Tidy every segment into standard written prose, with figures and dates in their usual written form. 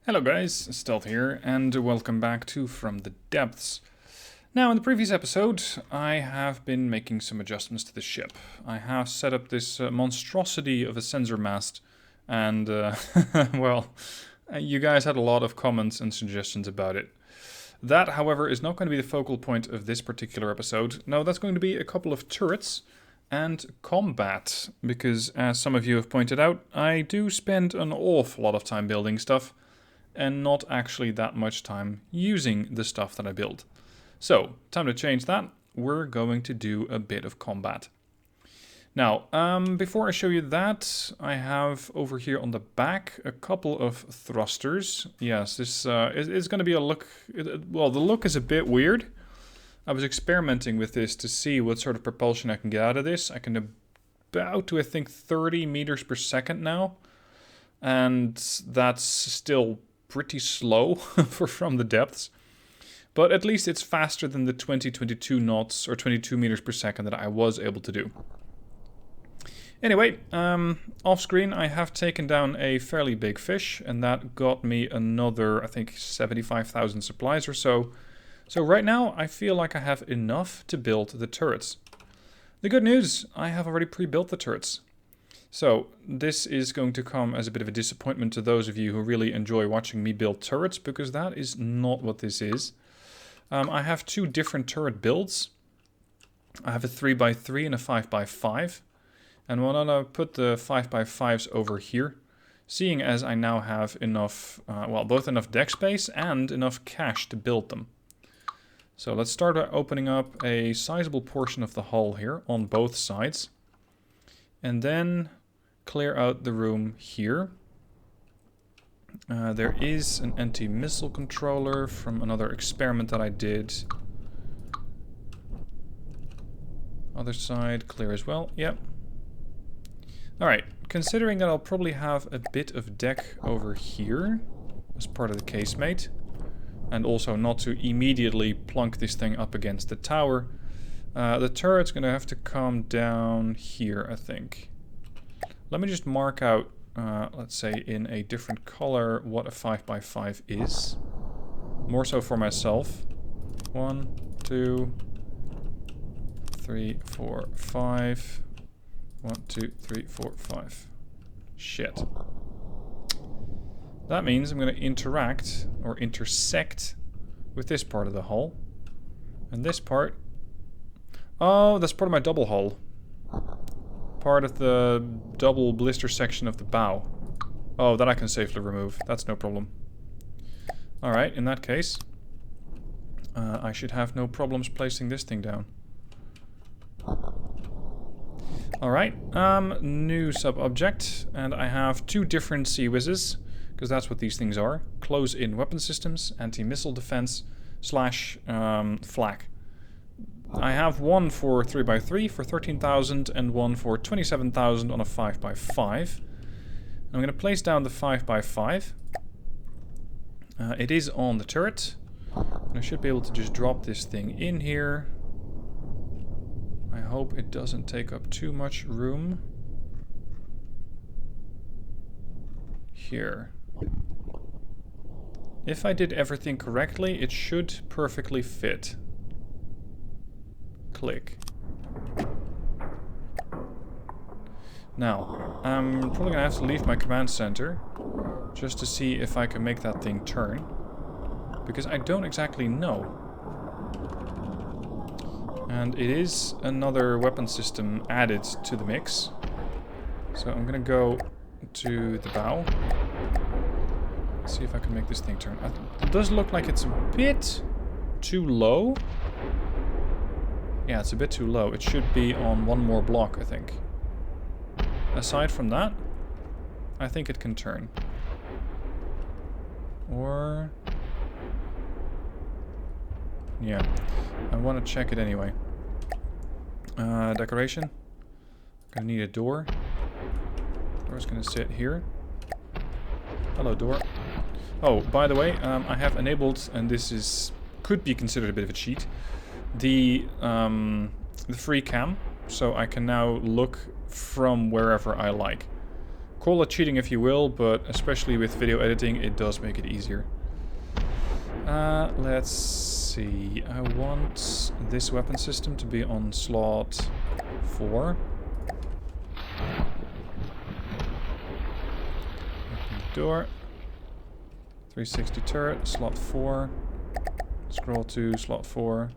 Hello guys, Stealth here, and welcome back to From the Depths. Now, in the previous episode, I have been making some adjustments to the ship. I have set up this monstrosity of a sensor mast, and, well, you guys had a lot of comments and suggestions about it. That, however, is not going to be the focal point of this particular episode. No, that's going to be a couple of turrets and combat, because, as some of you have pointed out, I do spend an awful lot of time building stuff, and not actually that much time using the stuff that I build. So, time to change that. We're going to do a bit of combat. Now, before I show you that, I have over here on the back a couple of thrusters. Yes, this is going to be a look... Well, the look is a bit weird. I was experimenting with this to see what sort of propulsion I can get out of this. I can about to, I think, 30 meters per second now. And that's still pretty slow for From the Depths, but at least it's faster than the 22 knots or 22 meters per second that I was able to do. Anyway, off screen I have taken down a fairly big fish, and that got me another, I think, 75,000 supplies or so. So right now I feel like I have enough to build the turrets. The good news, I have already pre-built the turrets. So, this is going to come as a bit of a disappointment to those of you who really enjoy watching me build turrets, because that is not what this is. I have two different turret builds. I have a 3x3 and a 5x5. And I'm going to put the 5x5s over here, seeing as I now have enough, well, both enough deck space and enough cash to build them. So, let's start by opening up a sizable portion of the hull here on both sides. And then clear out the room here. There is an anti-missile controller from another experiment that I did. Other side, clear as well. Yep. Alright, considering that I'll probably have a bit of deck over here as part of the casemate, and also not to immediately plunk this thing up against the tower, the turret's going to have to come down here, I think. Let me just mark out, let's say in a different color, what a 5x5 is. More so for myself. 1, 2, 3, 4, 5. 1, 2, 3, 4, 5. Shit. That means I'm going to interact, or intersect, with this part of the hull. And this part... Oh, that's part of my double hull. Part of the double blister section of the bow. Oh, that I can safely remove. That's no problem. Alright, in that case, I should have no problems placing this thing down. Alright, new sub-object, and I have two different sea whizzes, because that's what these things are. Close-in weapon systems, anti-missile defense, / flak. I have one for 3x3 for 13,000 and one for 27,000 on a 5x5. I'm going to place down the 5x5. It is on the turret. And I should be able to just drop this thing in here. I hope it doesn't take up too much room. Here. If I did everything correctly, it should perfectly fit. Click. Now, I'm probably gonna have to leave my command center just to see if I can make that thing turn, because I don't exactly know. And it is another weapon system added to the mix. So I'm gonna go to the bow. See if I can make this thing turn. It does look like it's a bit too low. Yeah, it's a bit too low. It should be on one more block, I think. Aside from that, I think it can turn. Or... yeah, I want to check it anyway. Decoration. Gonna need a door. Door's gonna sit here. Hello, door. Oh, by the way, I have enabled, and this is could be considered a bit of a cheat, the free cam, so I can now look from wherever I like. Call it cheating if you will, but especially with video editing, it does make it easier. Let's see. I want this weapon system to be on slot 4. Open the door. 360 turret, slot 4. Scroll to slot 4.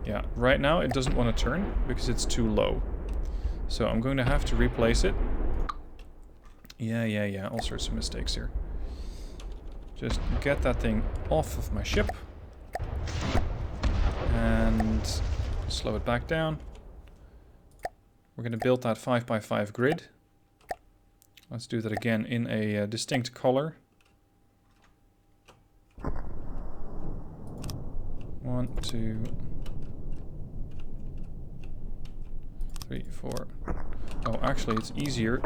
Yeah, right now it doesn't want to turn because it's too low. So I'm going to have to replace it. Yeah, all sorts of mistakes here. Just get that thing off of my ship. And slow it back down. We're going to build that 5x5 grid. Let's do that again in a distinct color. 1, 2, 3, 4. Oh, actually, it's easier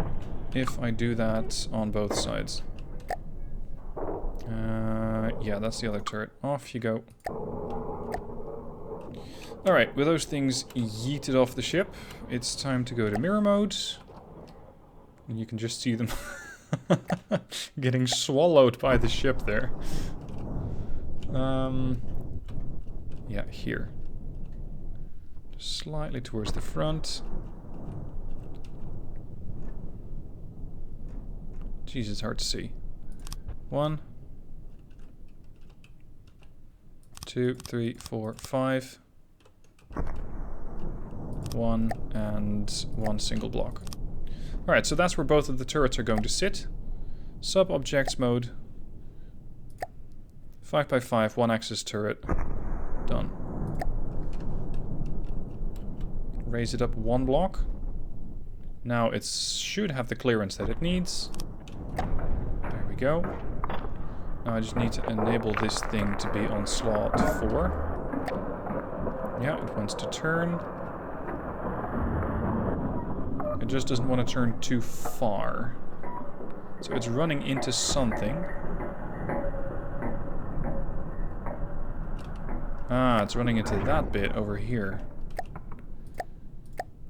if I do that on both sides. Yeah, that's the other turret. Off you go. Alright, with those things yeeted off the ship, it's time to go to mirror mode. And you can just see them getting swallowed by the ship there. Yeah, here. Just slightly towards the front. Jeez, it's hard to see. 1, 2, 3, 4, 5. 1 and 1 single block. Alright, so that's where both of the turrets are going to sit. Sub-objects mode. 5x5, 1-axis turret. Done. Raise it up 1 block. Now it should have the clearance that it needs. There we go. Now I just need to enable this thing to be on slot 4. Yeah, it wants to turn. It just doesn't want to turn too far. So it's running into something. Ah, it's running into that bit over here.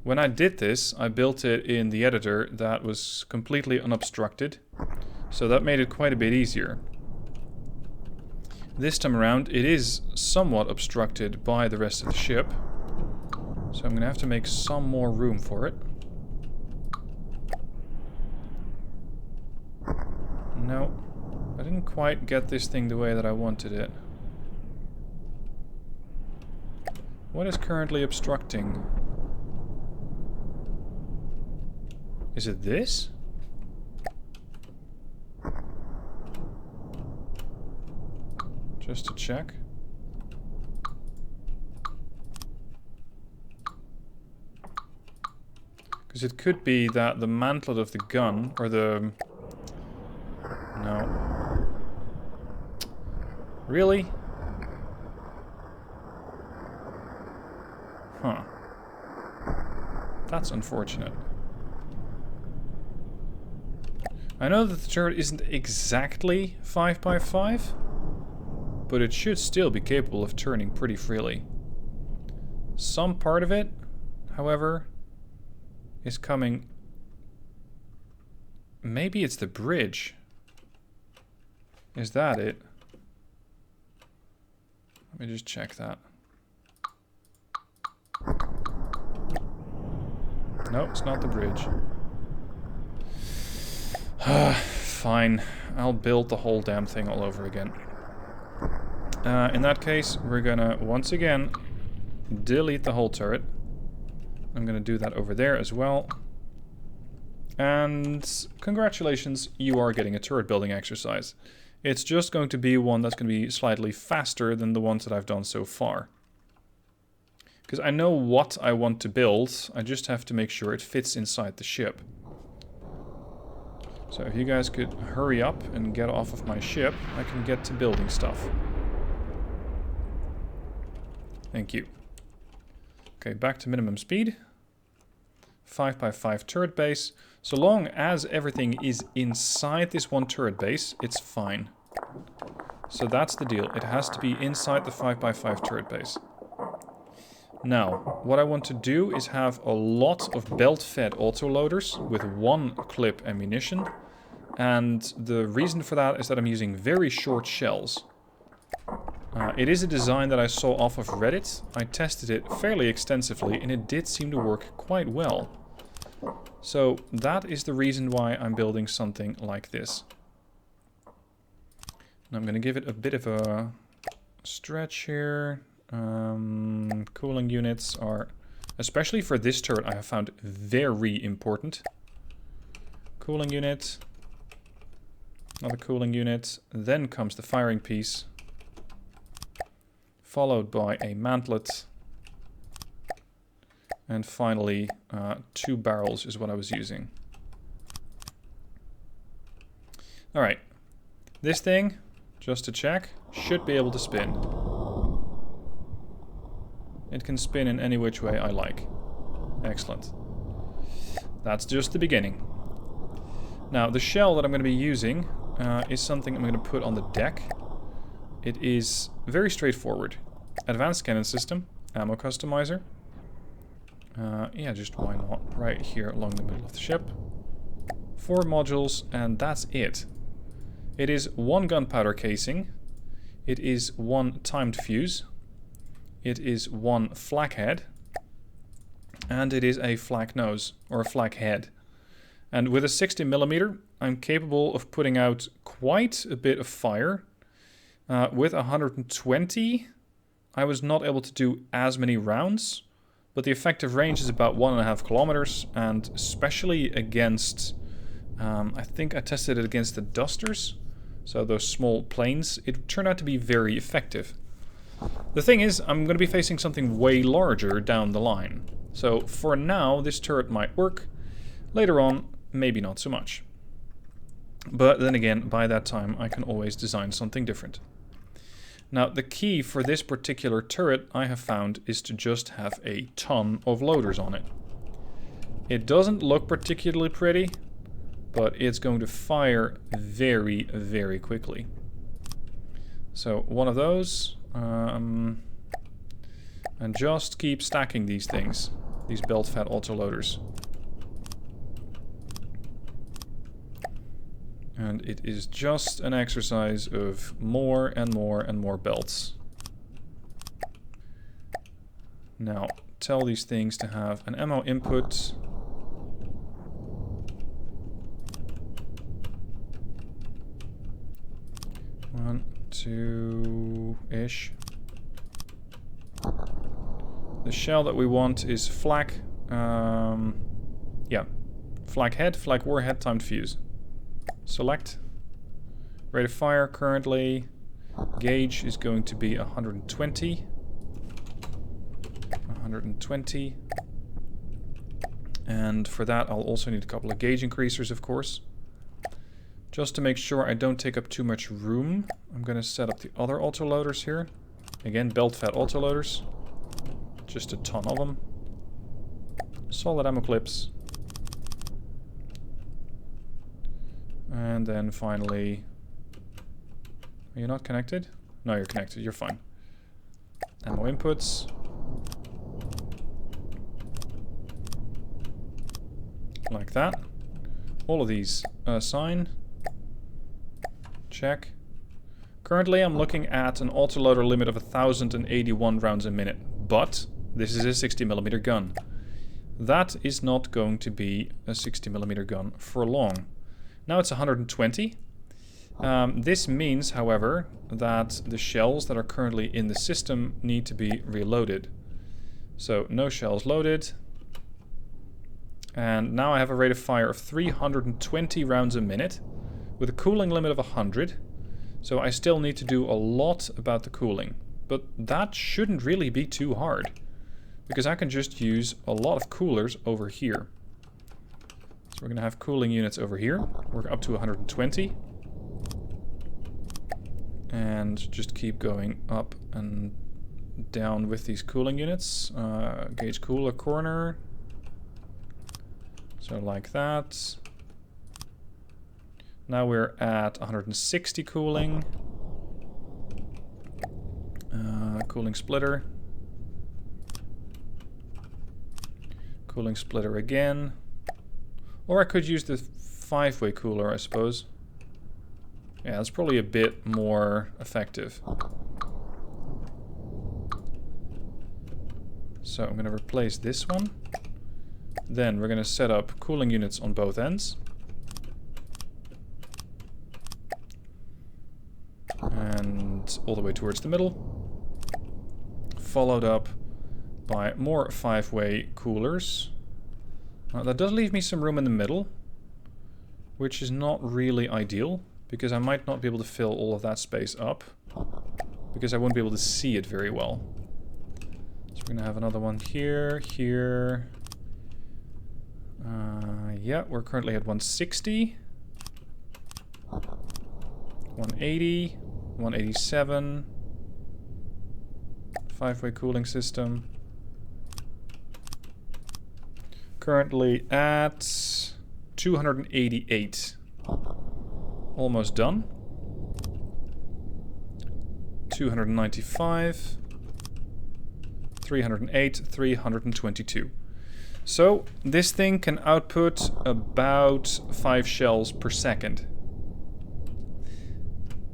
When I did this, I built it in the editor that was completely unobstructed. So that made it quite a bit easier. This time around, it is somewhat obstructed by the rest of the ship. So I'm going to have to make some more room for it. No, I didn't quite get this thing the way that I wanted it. What is currently obstructing? Is it this? Just to check. Because it could be that the mantlet of the gun, or the... No. Really? Huh. That's unfortunate. I know that the turret isn't exactly 5x5, but it should still be capable of turning pretty freely. Some part of it, however, is coming... Maybe it's the bridge. Is that it? Let me just check that. No, it's not the bridge. Fine. I'll build the whole damn thing all over again. In that case, we're gonna, once again, delete the whole turret. I'm gonna do that over there as well. And congratulations, you are getting a turret building exercise. It's just going to be one that's going to be slightly faster than the ones that I've done so far. Because I know what I want to build, I just have to make sure it fits inside the ship. So if you guys could hurry up and get off of my ship, I can get to building stuff. Thank you. Okay, back to minimum speed. 5x5 turret base. So long as everything is inside this one turret base, it's fine. So that's the deal. It has to be inside the 5x5 turret base. Now, what I want to do is have a lot of belt-fed autoloaders with 1 clip ammunition. And the reason for that is that I'm using very short shells. It is a design that I saw off of Reddit. I tested it fairly extensively and it did seem to work quite well. So that is the reason why I'm building something like this. And I'm going to give it a bit of a stretch here. Cooling units are, especially for this turret, I have found very important. Cooling unit. Another cooling unit. Then comes the firing piece. Followed by a mantlet. And finally, 2 barrels is what I was using. Alright. This thing, just to check, should be able to spin. It can spin in any which way I like. Excellent. That's just the beginning. Now, the shell that I'm going to be using is something I'm going to put on the deck. It is very straightforward. Advanced cannon system, ammo customizer. Yeah, just why not? Right here along the middle of the ship. 4 modules, and that's it. It is 1 gunpowder casing. It is 1 timed fuse. It is 1 flak head. And it is a flak nose, or a flak head. And with a 60mm, I'm capable of putting out quite a bit of fire. With 120, I was not able to do as many rounds. But the effective range is about 1.5 kilometers, and especially against, I think I tested it against the dusters, so those small planes, it turned out to be very effective. The thing is, I'm going to be facing something way larger down the line. So for now, this turret might work. Later on, maybe not so much. But then again, by that time, I can always design something different. Now, the key for this particular turret, I have found, is to just have a ton of loaders on it. It doesn't look particularly pretty, but it's going to fire very, very quickly. So, 1 of those, and just keep stacking these things, these belt-fed autoloaders. And it is just an exercise of more and more and more belts. Now, tell these things to have an ammo input. One, 2-ish. The shell that we want is flak. Yeah, flak head, flak warhead, timed fuse. Select. Rate of fire currently. Gauge is going to be 120. 120. And for that I'll also need a couple of gauge increasers, of course. Just to make sure I don't take up too much room, I'm going to set up the other autoloaders here. Again, belt-fed autoloaders. Just a ton of them. Solid ammo clips. And then finally... Are you not connected? No, you're connected. You're fine. Ammo inputs. Like that. All of these assign. Check. Currently I'm looking at an autoloader limit of 1,081 rounds a minute. But this is a 60mm gun. That is not going to be a 60mm gun for long. Now it's 120. This means, however, that the shells that are currently in the system need to be reloaded. So no shells loaded. And now I have a rate of fire of 320 rounds a minute with a cooling limit of 100. So I still need to do a lot about the cooling. But that shouldn't really be too hard, because I can just use a lot of coolers over here. So we're going to have cooling units over here. We're up to 120. And just keep going up and down with these cooling units. Gauge cooler corner. So like that. Now we're at 160 cooling. Cooling splitter. Cooling splitter again. Or I could use the 5-way cooler, I suppose. Yeah, that's probably a bit more effective. So I'm going to replace this one. Then we're going to set up cooling units on both ends. And all the way towards the middle. Followed up by more 5-way coolers. That does leave me some room in the middle, which is not really ideal, because I might not be able to fill all of that space up, because I won't be able to see it very well. So we're going to have another one here, here. Yeah, we're currently at 160. 180. 187. 5-way cooling system. Currently at 288. Almost done. 295. 308. 322. So this thing can output about 5 shells per second.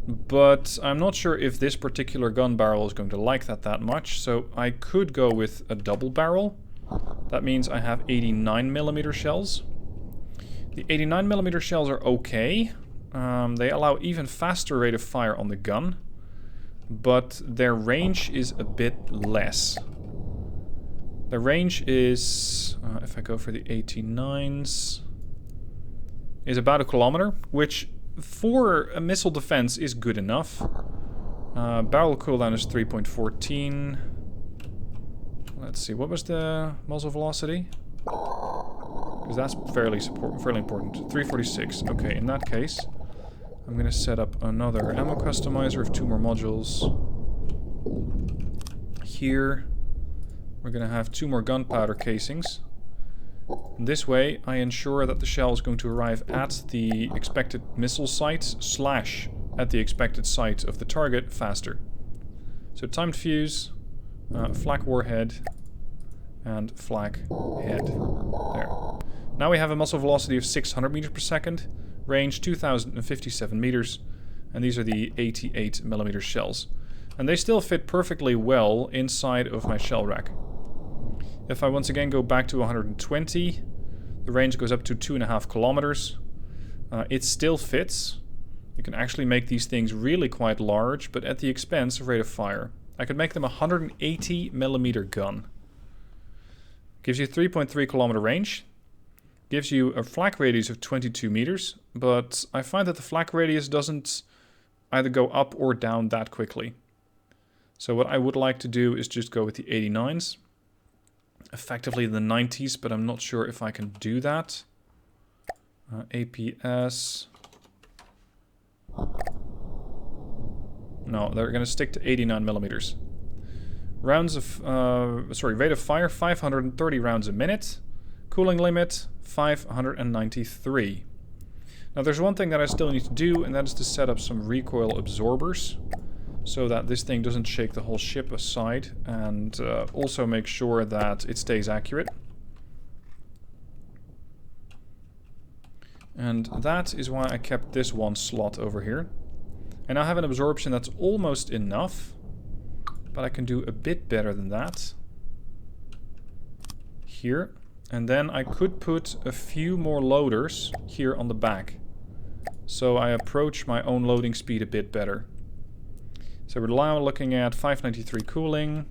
But I'm not sure if this particular gun barrel is going to like that much, so I could go with a double barrel. That means I have 89mm shells. The 89mm shells are okay. They allow even faster rate of fire on the gun, but their range is a bit less. The range is, if I go for the 89s, is about 1 kilometer, which for a missile defense is good enough. Barrel cooldown is 3.14. Let's see, what was the muzzle velocity? Because that's fairly important. 346. Okay, in that case, I'm going to set up another ammo customizer of 2 more modules. Here, we're going to have 2 more gunpowder casings. This way, I ensure that the shell is going to arrive at the expected missile site / at the expected site of the target faster. So timed fuse, flak warhead, and flak head. There. Now we have a muzzle velocity of 600 meters per second, range 2,057 meters, and these are the 88mm shells. And they still fit perfectly well inside of my shell rack. If I once again go back to 120, the range goes up to 2.5 kilometers. It still fits. You can actually make these things really quite large, but at the expense of rate of fire. I could make them a 180mm gun. Gives you 3.3 kilometer range. Gives you a flak radius of 22 meters, but I find that the flak radius doesn't either go up or down that quickly. So what I would like to do is just go with the 89s. Effectively the 90s, but I'm not sure if I can do that. APS. No, they're going to stick to 89mm. Rounds of, rate of fire, 530 rounds a minute. Cooling limit, 593. Now there's one thing that I still need to do, and that is to set up some recoil absorbers, so that this thing doesn't shake the whole ship aside, and also make sure that it stays accurate. And that is why I kept this one slot over here. And I have an absorption that's almost enough, but I can do a bit better than that. Here. And then I could put a few more loaders here on the back, so I approach my own loading speed a bit better. So we're now looking at 593 cooling.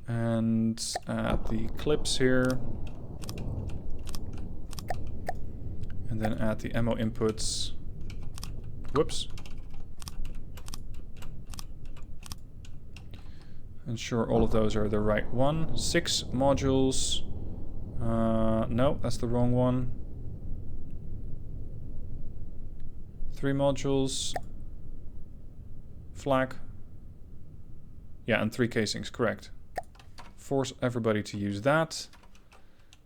And at the clips here. And then add the ammo inputs. Whoops. Ensure all of those are the right one. 6 modules. No, that's the wrong one. 3 modules. Flak. Yeah, and 3 casings, correct. Force everybody to use that.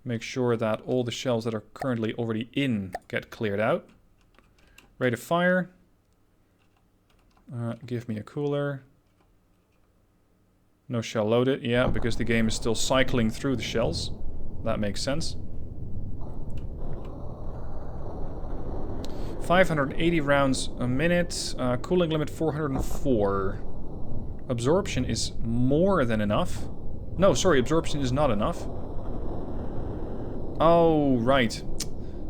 Make sure that all the shells that are currently already in get cleared out. Rate of fire. Give me a cooler. No shell loaded. Yeah, because the game is still cycling through the shells. That makes sense. 580 rounds a minute. Cooling limit 404. Absorption is more than enough. No, sorry, absorption is not enough. Oh, right.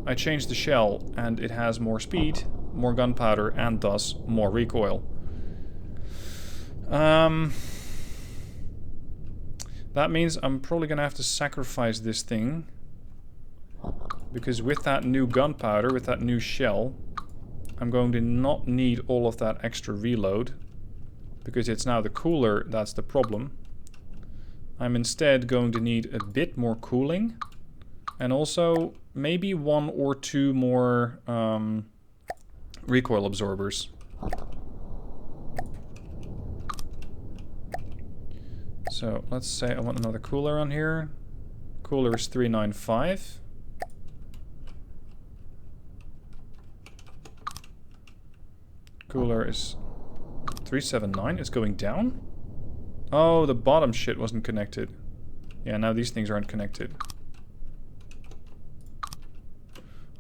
I changed the shell and it has more speed, more gunpowder, and thus more recoil. That means I'm probably gonna have to sacrifice this thing. Because with that new gunpowder, with that new shell, I'm going to not need all of that extra reload. Because it's now the cooler that's the problem. I'm instead going to need a bit more cooling. And also maybe 1 or 2 more recoil absorbers. So let's say I want another cooler on here. Cooler is 395. Cooler is 379. It's going down. Oh, the bottom shit wasn't connected. Yeah, now these things aren't connected.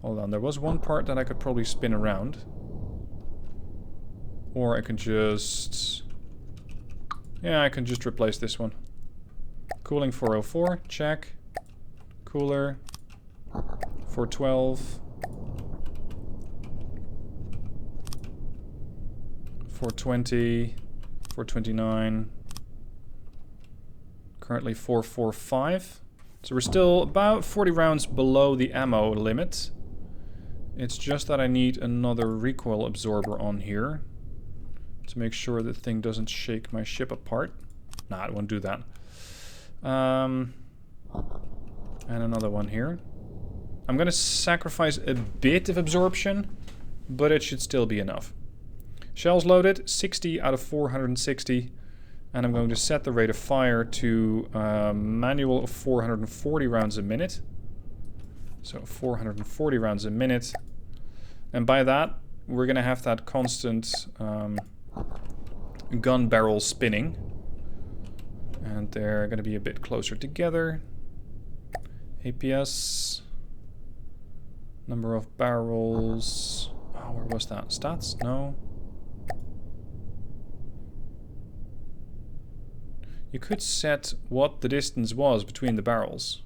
Hold on, there was one part that I could probably spin around. Or I can just... Yeah, I can just replace this one. Cooling 404, check. Cooler 412. 420. 429. Currently 445. So we're still about 40 rounds below the ammo limit. It's just that I need another recoil absorber on here. To make sure the thing doesn't shake my ship apart. Nah, it won't do that. And another one here. I'm gonna sacrifice a bit of absorption, but it should still be enough. Shells loaded, 60 out of 460. And I'm going to set the rate of fire to manual of 440 rounds a minute. So 440 rounds a minute. And by that, we're gonna have that constant gun barrel spinning. And they're gonna be a bit closer together. APS. Number of barrels. Oh, where was that? Stats? No. You could set what the distance was between the barrels.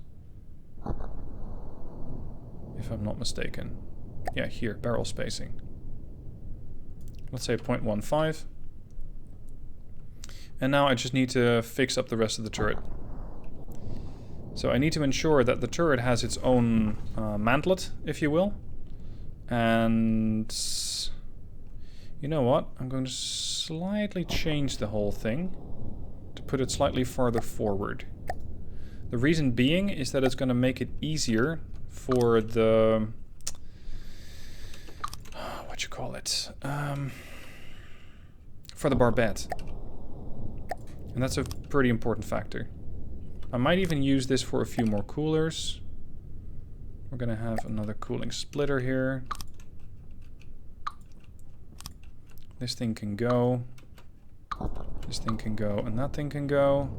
If I'm not mistaken. Yeah, here, barrel spacing. Let's say 0.15. And now I just need to fix up the rest of the turret. So I need to ensure that the turret has its own mantlet, if you will. And you know what? I'm going to slightly change the whole thing to put it slightly farther forward. The reason being is that it's going to make it easier for the... what you call it? For the barbette. And that's a pretty important factor. I might even use this for a few more coolers. We're gonna have another cooling splitter here. This thing can go. This thing can go, and that thing can go.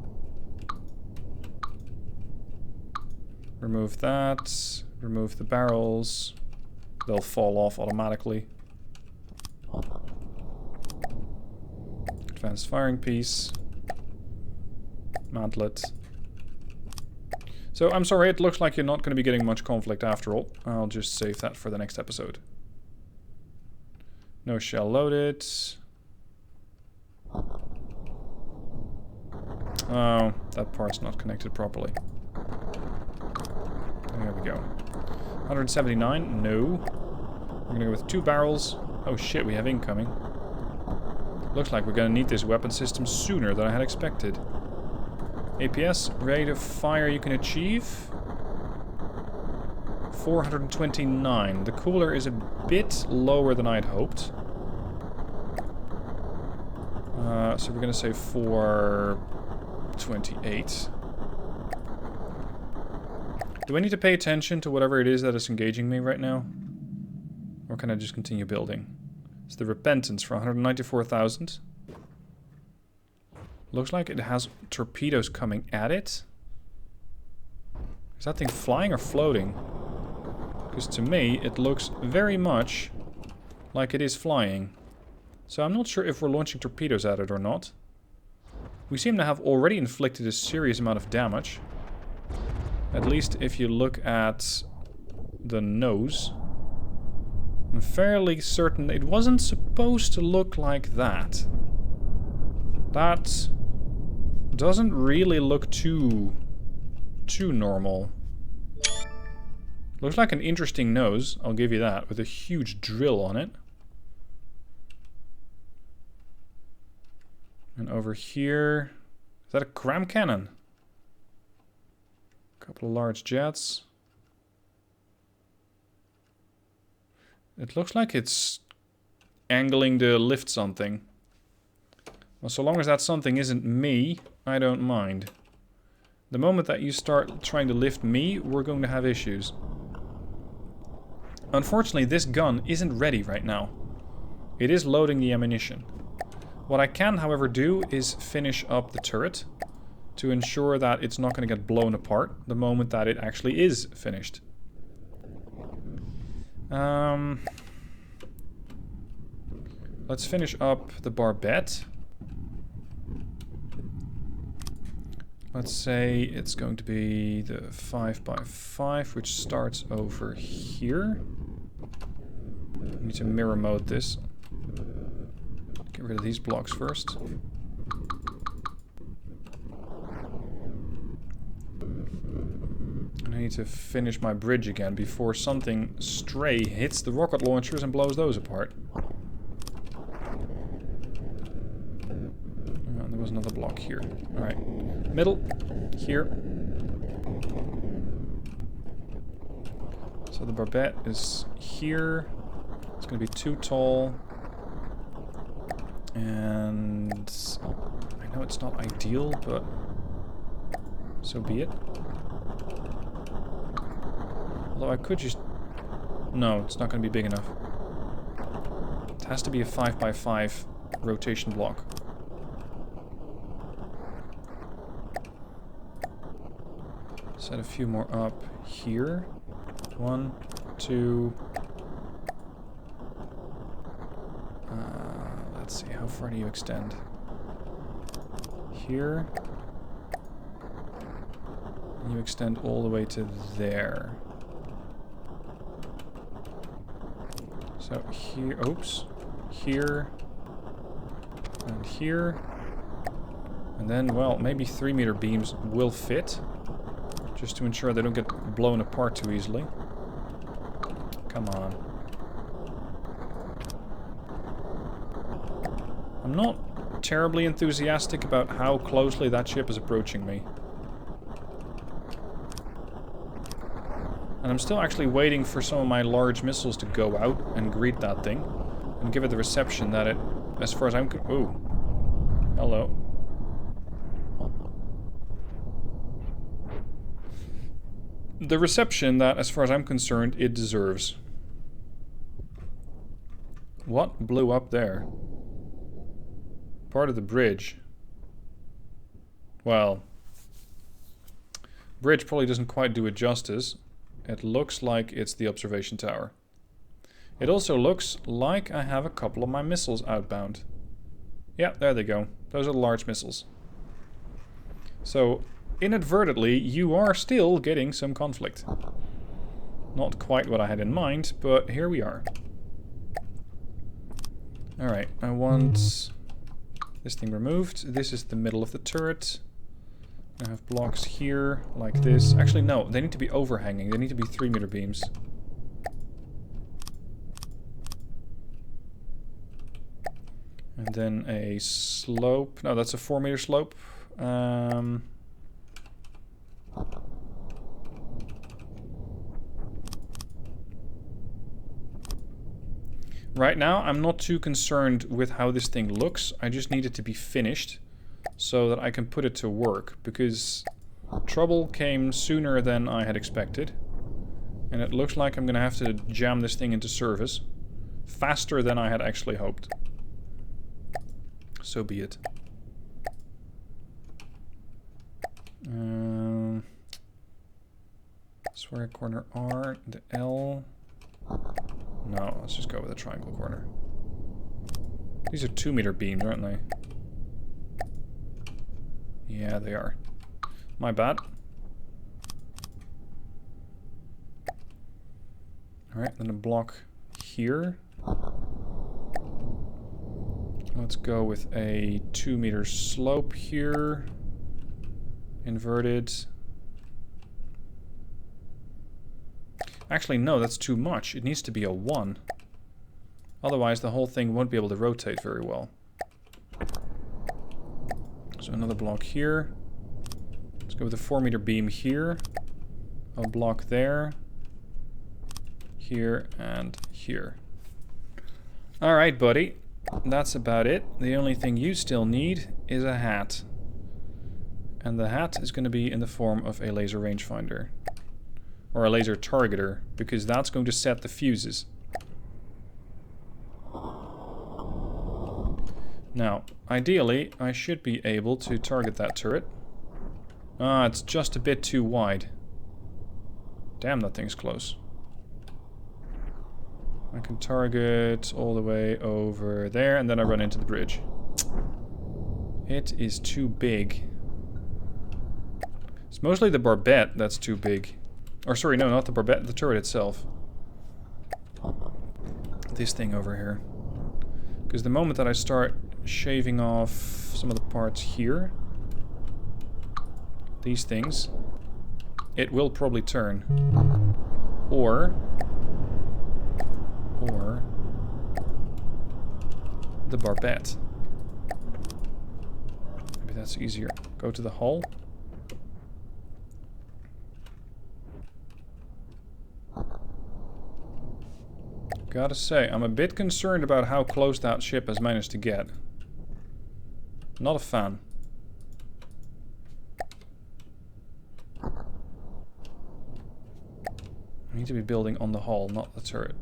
Remove that. Remove the barrels. They'll fall off automatically. Advanced firing piece. Mantlet. So, I'm sorry, it looks like you're not going to be getting much conflict after all. I'll just save that for the next episode. No shell loaded. Oh, that part's not connected properly. There we go. 179, no. We're going to go with 2 barrels. Oh shit, we have incoming. Looks like we're going to need this weapon system sooner than I had expected. APS, rate of fire you can achieve. 429. The cooler is a bit lower than I'd hoped. So we're going to say 428. Do I need to pay attention to whatever it is that is engaging me right now? Or can I just continue building? It's the Repentance for 194,000. Looks like it has torpedoes coming at it. Is that thing flying or floating? Because to me, it looks very much like it is flying. So I'm not sure if we're launching torpedoes at it or not. We seem to have already inflicted a serious amount of damage. At least if you look at the nose. I'm fairly certain it wasn't supposed to look like that. That doesn't really look too normal. Looks like an interesting nose, I'll give you that, with a huge drill on it. And over here, is that a cram cannon? A couple of large jets. It looks like it's angling to lift something. Well, so long as that something isn't me, I don't mind. The moment that you start trying to lift me, we're going to have issues. Unfortunately, this gun isn't ready right now. It is loading the ammunition. What I can, however, do is finish up the turret to ensure that it's not going to get blown apart the moment that it actually is finished. Let's finish up the barbette. Let's say it's going to be the 5x5, which starts over here. I need to mirror mode this. Get rid of these blocks first. And I need to finish my bridge again before something stray hits the rocket launchers and blows those apart. And there was another block here. Alright. Middle. Here. So the barbette is here. It's going to be too tall. And I know it's not ideal, but so be it. Although I could just... No, it's not going to be big enough. It has to be a 5x5 rotation block. Set a few more up here. 1, 2... let's see, how far do you extend? Here. And you extend all the way to there. So here, oops. Here. And here. And then, well, maybe 3-meter beams will fit. Just to ensure they don't get blown apart too easily. Come on. I'm not terribly enthusiastic about how closely that ship is approaching me. And I'm still actually waiting for some of my large missiles to go out and greet that thing. And give it the reception that it, as far as I'm... Ooh. Hello. The reception that, as far as I'm concerned, it deserves. What blew up there? Part of the bridge. Well, bridge probably doesn't quite do it justice. It looks like it's the observation tower. It also looks like I have a couple of my missiles outbound. Yeah, there they go. Those are the large missiles. So, inadvertently, you are still getting some conflict. Not quite what I had in mind, but here we are. Alright, I want this thing removed. This is the middle of the turret. I have blocks here, like this. Actually, no, they need to be overhanging. They need to be 3-meter beams. And then a slope. No, that's a 4-meter slope. Right now, I'm not too concerned with how this thing looks. I just need it to be finished so that I can put it to work, because trouble came sooner than I had expected. And it looks like I'm going to have to jam this thing into service faster than I had actually hoped. So be it. Square corner R, the L. No, let's just go with a triangle corner. These are 2-meter beams, aren't they? Yeah, they are. My bad. Alright, then a block here. Let's go with a 2-meter slope here. Inverted. Actually, no, that's too much. It needs to be a 1. Otherwise, the whole thing won't be able to rotate very well. So another block here. Let's go with a 4-meter beam here. A block there. Here and here. Alright, buddy. That's about it. The only thing you still need is a hat. And the hat is going to be in the form of a laser rangefinder. Or a laser targeter, because that's going to set the fuses. Now, ideally, I should be able to target that turret. Ah, it's just a bit too wide. Damn, that thing's close. I can target all the way over there, and then I run into the bridge. It is too big. It's mostly the barbette that's too big. Or sorry, no, not the barbette, the turret itself. This thing over here. Because the moment that I start shaving off some of the parts here, these things, it will probably turn. Or the barbette. Maybe that's easier. Go to the hull. Gotta say, I'm a bit concerned about how close that ship has managed to get. Not a fan. I need to be building on the hull, not the turret.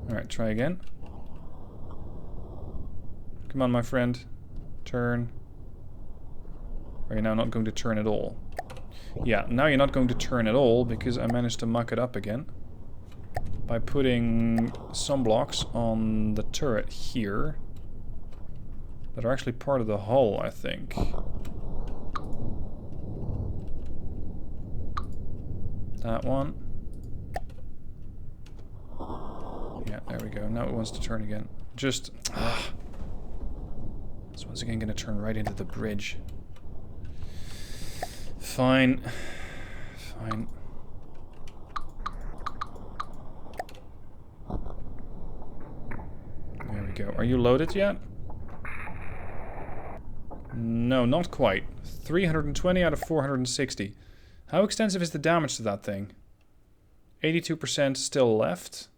Alright, try again. Come on, my friend. Turn. Are you now not going to turn at all? Yeah, now you're not going to turn at all because I managed to muck it up again. By putting some blocks on the turret here. That are actually part of the hull, I think. That one. Yeah, there we go. Now it wants to turn again. Just... This one's again going to turn right into the bridge. Fine. Fine. There we go. Are you loaded yet? No, not quite. 320 out of 460. How extensive is the damage to that thing? 82% still left.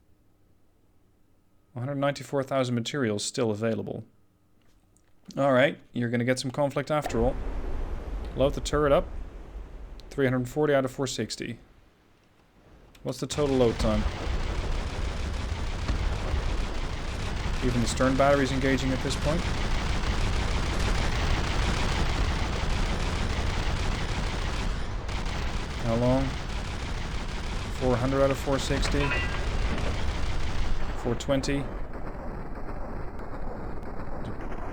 194,000 materials still available. Alright, you're going to get some conflict after all. Load the turret up. 340 out of 460. What's the total load time? Even the stern battery's engaging at this point. How long? 400 out of 460. 420.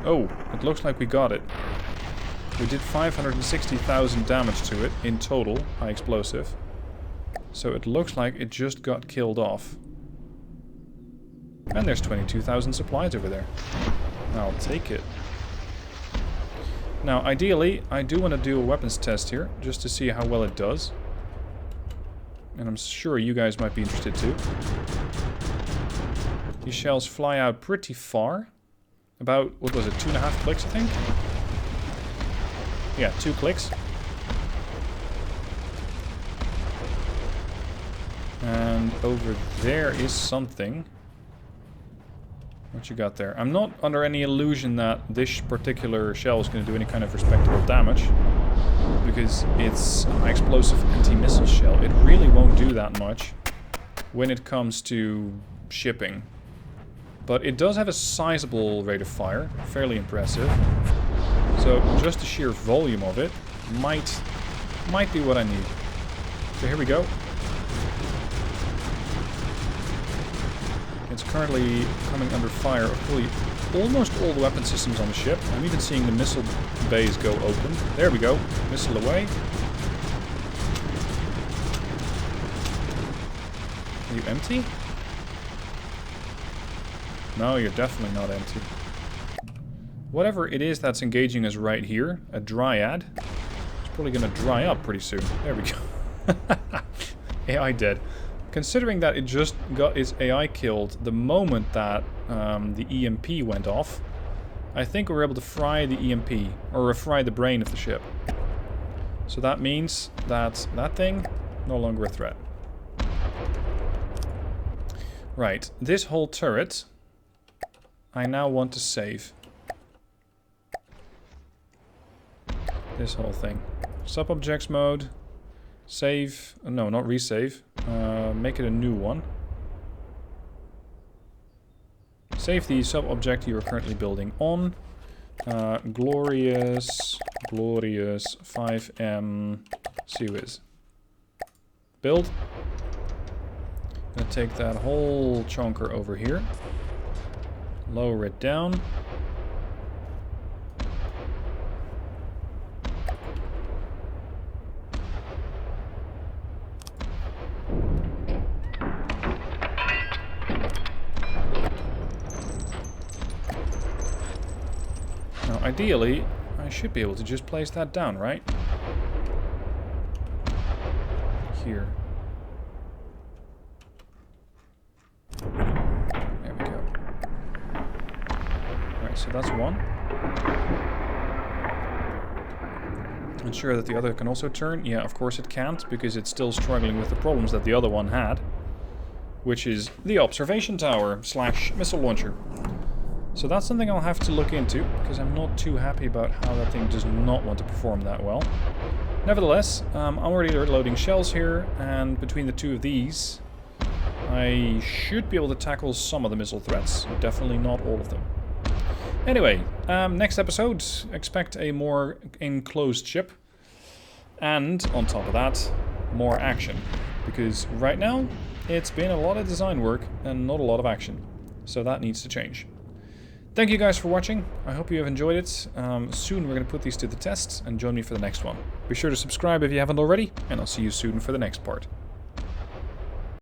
Oh, it looks like we got it. We did 560,000 damage to it in total, high explosive. So it looks like it just got killed off. And there's 22,000 supplies over there. I'll take it. Now, ideally, I do want to do a weapons test here, just to see how well it does. And I'm sure you guys might be interested too. These shells fly out pretty far. About, what was it, 2.5 clicks, I think? Yeah, 2 clicks. And over there is something. What you got there? I'm not under any illusion that this particular shell is going to do any kind of respectable damage. Because it's a high explosive anti-missile shell. It really won't do that much when it comes to shipping. But it does have a sizable rate of fire, fairly impressive. So just the sheer volume of it might be what I need. So here we go. It's currently coming under fire of probably almost all the weapon systems on the ship. I'm even seeing the missile bays go open. There we go. Missile away. Are you empty? No, you're definitely not empty. Whatever it is that's engaging us right here, a dryad, it's probably going to dry up pretty soon. There we go. AI dead. Considering that it just got its AI killed the moment that the EMP went off, I think we were able to fry the EMP, or fry the brain of the ship. So that means that that thing, no longer a threat. Right, this whole turret, I now want to save. This whole thing. Sub-objects mode. Save. No, not resave. Make it a new one. Save the sub-object you are currently building on. Glorious 5M Suez. Build. Gonna take that whole chunker over here. Lower it down. Now, ideally, I should be able to just place that down, right? Here. There we go. Alright, so that's one. Ensure that the other can also turn. Yeah, of course it can't, because it's still struggling with the problems that the other one had. Which is the observation tower / missile launcher. So that's something I'll have to look into, because I'm not too happy about how that thing does not want to perform that well. Nevertheless, I'm already loading shells here, and between the two of these, I should be able to tackle some of the missile threats. Definitely not all of them. Anyway, next episode, expect a more enclosed ship. And, on top of that, more action. Because right now, it's been a lot of design work and not a lot of action. So that needs to change. Thank you guys for watching. I hope you have enjoyed it. Soon we're going to put these to the test and join me for the next one. Be sure to subscribe if you haven't already, and I'll see you soon for the next part.